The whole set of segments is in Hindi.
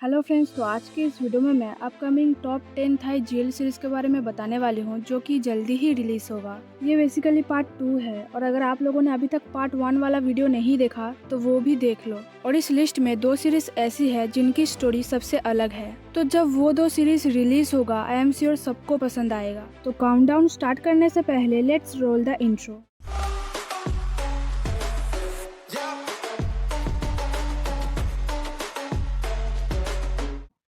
हेलो फ्रेंड्स, तो आज के इस वीडियो में मैं अपकमिंग टॉप 10 थाई जेल सीरीज के बारे में बताने वाली हूँ, जो कि जल्दी ही रिलीज होगा। ये बेसिकली पार्ट 2 है और अगर आप लोगों ने अभी तक पार्ट 1 वाला वीडियो नहीं देखा तो वो भी देख लो। और इस लिस्ट में 2 सीरीज ऐसी है जिनकी स्टोरी सबसे अलग है, तो जब वो 2 सीरीज रिलीज होगा आई एम श्योर सबको पसंद आएगा। तो काउंटडाउन स्टार्ट करने से पहले लेट्स रोल द इंट्रो।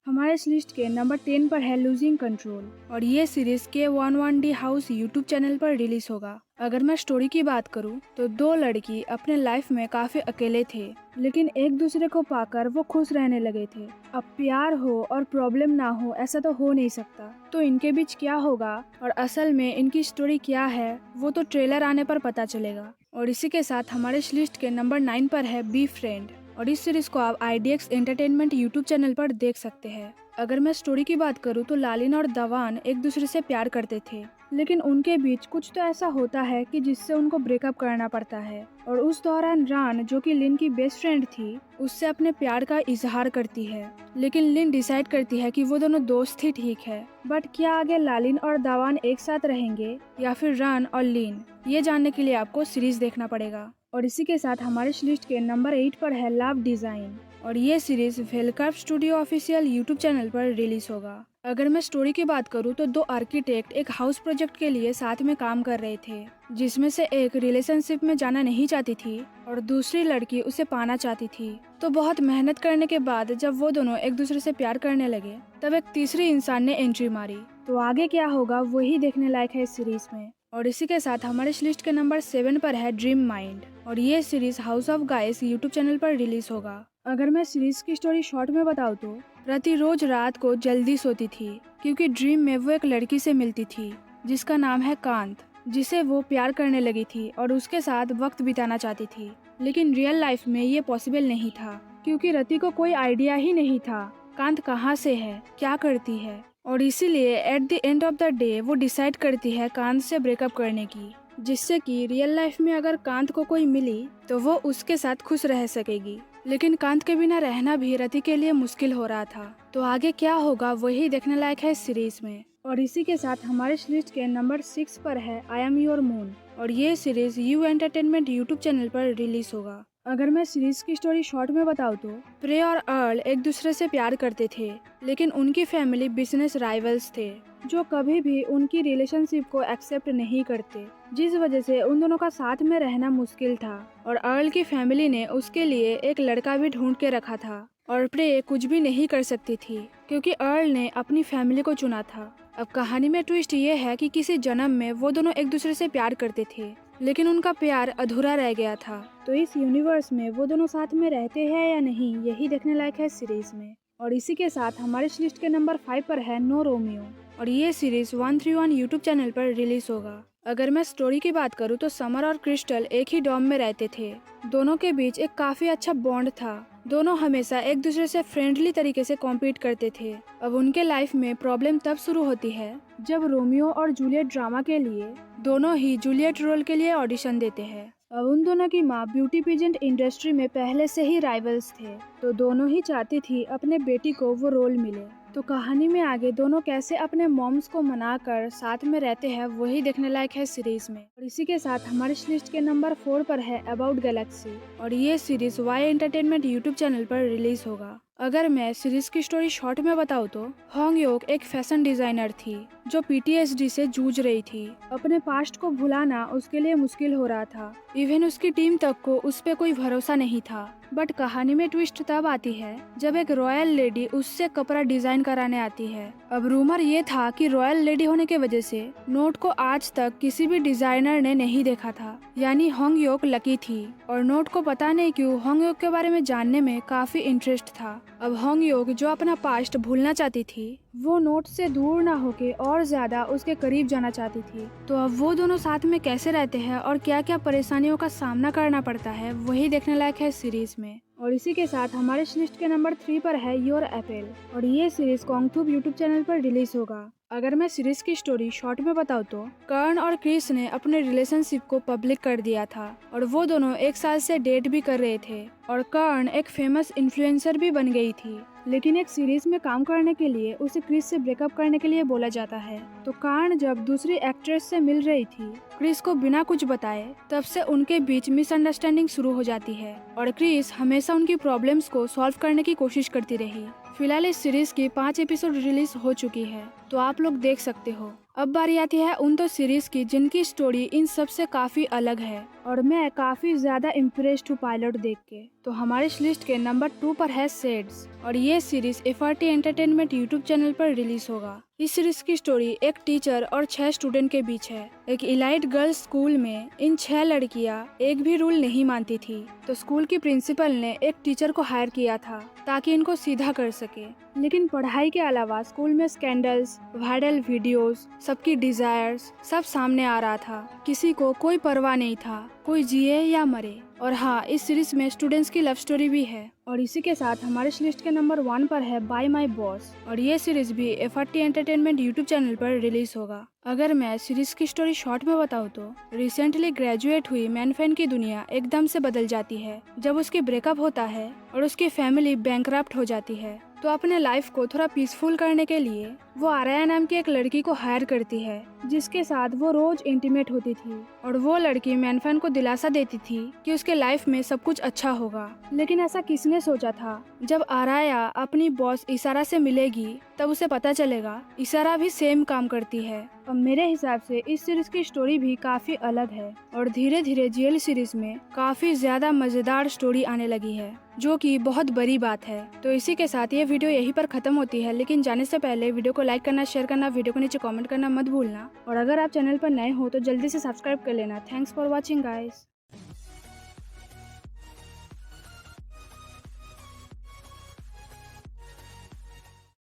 हमारे इस लिस्ट के नंबर 10 पर है लूजिंग कंट्रोल और ये series K11D house YouTube channel पर रिलीज होगा। अगर मैं स्टोरी की बात करूं तो 2 लड़की अपने लाइफ में काफी अकेले थे, लेकिन एक दूसरे को पाकर वो खुश रहने लगे थे। अब प्यार हो और प्रॉब्लम ना हो ऐसा तो हो नहीं सकता, तो इनके बीच क्या होगा और असल में इनकी स्टोरी क्या है वो तो ट्रेलर आने पर पता चलेगा। और इसी के साथ हमारे इस लिस्ट के नंबर 9 पर है बी फ्रेंड और इस सीरीज को आप IDX एंटरटेनमेंट यूट्यूब चैनल पर देख सकते हैं। अगर मैं स्टोरी की बात करूं तो लालिन और दवान एक दूसरे से प्यार करते थे, लेकिन उनके बीच कुछ तो ऐसा होता है कि जिससे उनको ब्रेकअप करना पड़ता है। और उस दौरान रान, जो कि लिन की बेस्ट फ्रेंड थी, उससे अपने प्यार का इजहार करती है, लेकिन लिन डिसाइड करती है कि वो दोनों दोस्त ही ठीक है। बट क्या आगे लालिन और दवान एक साथ रहेंगे या फिर रान और लिन, ये जानने के लिए आपको सीरीज देखना पड़ेगा। और इसी के साथ हमारे इस लिस्ट के नंबर 8 पर है लव डिजाइन और ये series Wellcurve studio official YouTube channel पर रिलीज होगा। अगर मैं स्टोरी की बात करूं तो 2 आर्किटेक्ट एक हाउस प्रोजेक्ट के लिए साथ में काम कर रहे थे, जिसमें से एक रिलेशनशिप में जाना नहीं चाहती थी और दूसरी लड़की उसे पाना चाहती थी। तो बहुत मेहनत करने के बाद जब वो दोनों एक दूसरे से प्यार करने लगे तब एक तीसरी इंसान ने एंट्री मारी। तो आगे क्या होगा वही देखने लायक है इस सीरीज में। और इसी के साथ हमारे इस लिस्ट के नंबर 7 पर है ड्रीम माइंड और ये series house of guys YouTube channel पर रिलीज होगा। अगर मैं सीरीज की स्टोरी शॉर्ट में बताऊँ तो रति रोज रात को जल्दी सोती थी, क्योंकि ड्रीम में वो एक लड़की से मिलती थी जिसका नाम है कांत, जिसे वो प्यार करने लगी थी और उसके साथ वक्त बिताना चाहती थी। लेकिन रियल लाइफ में ये पॉसिबल नहीं था, क्योंकि रति को कोई आइडिया ही नहीं था कांत कहाँ से है, क्या करती है। और इसीलिए at the end of the day वो डिसाइड करती है कांत से ब्रेकअप करने की, जिससे कि रियल लाइफ में अगर कांत को कोई मिली तो वो उसके साथ खुश रह सकेगी। लेकिन कांत के बिना रहना भी रति के लिए मुश्किल हो रहा था। तो आगे क्या होगा वही देखने लायक है इस सीरीज में। और इसी के साथ हमारे इस लिस्ट के नंबर 6 पर है आई एम योर मून और ये series you entertainment YouTube channel पर रिलीज होगा। अगर मैं सीरीज की स्टोरी शॉर्ट में बताऊँ तो प्रे और अर्ल एक दूसरे से प्यार करते थे, लेकिन उनकी फैमिली बिजनेस राइवल्स थे जो कभी भी उनकी रिलेशनशिप को एक्सेप्ट नहीं करते, जिस वजह से उन दोनों का साथ में रहना मुश्किल था। और अर्ल की फैमिली ने उसके लिए एक लड़का भी ढूंढ के रखा था और प्रे कुछ भी नहीं कर सकती थी क्योंकि अर्ल ने अपनी फैमिली को चुना था। अब कहानी में ट्विस्ट ये है कि किसी जन्म में वो दोनों एक दूसरे से प्यार करते थे, लेकिन उनका प्यार अधूरा रह गया था। तो इस यूनिवर्स में वो दोनों साथ में रहते हैं या नहीं, यही देखने लायक है सीरीज में। और इसी के साथ हमारे इस लिस्ट के नंबर 5 पर है नो रोमियो और ये सीरीज 131 यूट्यूब चैनल पर रिलीज होगा। अगर मैं स्टोरी की बात करूँ तो समर और क्रिस्टल एक ही डॉर्म में रहते थे। दोनों के बीच एक काफी अच्छा बॉन्ड था। दोनों हमेशा एक दूसरे से फ्रेंडली तरीके से कॉम्पीट करते थे। अब उनके लाइफ में प्रॉब्लम तब शुरू होती है जब रोमियो और जूलियट ड्रामा के लिए दोनों ही जूलियट रोल के लिए ऑडिशन देते हैं। अब उन दोनों की माँ ब्यूटी पेजेंट इंडस्ट्री में पहले से ही राइवल्स थे, तो दोनों ही चाहती थी अपने बेटी को वो रोल मिले। तो कहानी में आगे दोनों कैसे अपने मॉम्स को मनाकर साथ में रहते हैं वही देखने लायक है सीरीज में। और इसी के साथ हमारे इस लिस्ट के नंबर 4 पर है अबाउट गैलेक्सी और ये series Y entertainment YouTube channel पर रिलीज होगा। अगर मैं सीरीज की स्टोरी शॉर्ट में बताऊँ तो होंग योक एक फैशन डिजाइनर थी जो PTSD से जूझ रही थी। अपने पास्ट को भुलाना उसके लिए मुश्किल हो रहा था, इवन उसकी टीम तक को उस पे कोई भरोसा नहीं था। बट कहानी में ट्विस्ट तब आती है जब एक रॉयल लेडी उससे कपड़ा डिजाइन कराने आती है। अब रूमर ये था कि रॉयल लेडी होने के वजह से नोट को आज तक किसी भी डिजाइनर ने नहीं देखा था, यानी होंग योक लकी थी। और नोट को पता नहीं क्यों होंग योक के बारे में जानने में काफी इंटरेस्ट था। अब होंग योक जो अपना पास्ट भूलना चाहती थी, वो नोट से दूर ना होके और ज्यादा उसके करीब जाना चाहती थी। तो अब वो दोनों साथ में कैसे रहते हैं और क्या क्या परेशानियों का सामना करना पड़ता है वही देखने लायक है सीरीज में। और इसी के साथ हमारे इस लिस्ट के नंबर 3 पर है योर एप्पल और ये सीरीज कॉन्गथूब यूट्यूब चैनल पर रिलीज होगा। अगर मैं सीरीज की स्टोरी शॉर्ट में बताऊँ तो कर्ण और क्रिस ने अपने रिलेशनशिप को पब्लिक कर दिया था और वो दोनों 1 साल से डेट भी कर रहे थे और कर्ण एक फेमस इन्फ्लुएंसर भी बन गई थी। लेकिन एक सीरीज में काम करने के लिए उसे क्रिस से ब्रेकअप करने के लिए बोला जाता है। तो कार्न जब दूसरी एक्ट्रेस से मिल रही थी क्रिस को बिना कुछ बताए, तब से उनके बीच मिसअंडरस्टैंडिंग शुरू हो जाती है और क्रिस हमेशा उनकी प्रॉब्लम्स को सॉल्व करने की कोशिश करती रही। फिलहाल इस सीरीज की 5 एपिसोड रिलीज हो चुकी है, तो आप लोग देख सकते हो। अब बारी आती है उन दो सीरीज की जिनकी स्टोरी इन सब से काफी अलग है और मैं काफी ज्यादा इम्प्रेस्ड हूँ पायलट देख के। तो हमारे इस लिस्ट के नंबर 2 पर है शेड्स और ये series FRT entertainment YouTube channel पर रिलीज होगा। इस सीरीज की स्टोरी एक टीचर और 6 स्टूडेंट के बीच है। एक इलाइट गर्ल्स स्कूल में इन 6 लड़कियां एक भी रूल नहीं मानती थी, तो स्कूल की प्रिंसिपल ने एक टीचर को हायर किया था ताकि इनको सीधा कर सके। लेकिन पढ़ाई के अलावा स्कूल में स्कैंडल्स, वायरल वीडियोस, सबकी डिजायर्स सब सामने आ रहा था। किसी को कोई परवाह नहीं था, कोई जिए या मरे। और हाँ, इस सीरीज में स्टूडेंट्स की लव स्टोरी भी है। और इसी के साथ हमारे इस लिस्ट के नंबर 1 पर है बाय माय बॉस और ये सीरीज भी एफआरटी एंटरटेनमेंट यूट्यूब चैनल पर रिलीज होगा। अगर मैं सीरीज की स्टोरी शॉर्ट में बताऊँ तो रिसेंटली ग्रेजुएट हुई मैनफैन की दुनिया एकदम से बदल जाती है जब उसकी ब्रेकअप होता है और उसकी फैमिली बैंकरप्ट हो जाती है। तो अपने लाइफ को थोड़ा पीसफुल करने के लिए वो आराया नाम की एक लड़की को हायर करती है जिसके साथ वो रोज इंटीमेट होती थी और वो लड़की मैनफैन को दिलासा देती थी कि उसके लाइफ में सब कुछ अच्छा होगा। लेकिन ऐसा किसने सोचा था, जब आराया अपनी बॉस इशारा से मिलेगी तब उसे पता चलेगा इशारा भी सेम काम करती है। और मेरे हिसाब से इस सीरीज की स्टोरी भी काफी अलग है और धीरे धीरे जीएल सीरीज में काफी ज्यादा मजेदार स्टोरी आने लगी है, जो कि बहुत बड़ी बात है। तो इसी के साथ ये वीडियो यहीं पर खत्म होती है, लेकिन जाने से पहले वीडियो को लाइक करना, शेयर करना, वीडियो को नीचे कमेंट करना मत भूलना और अगर आप चैनल पर नए हो तो जल्दी से सब्सक्राइब कर लेना। Thanks for watching guys.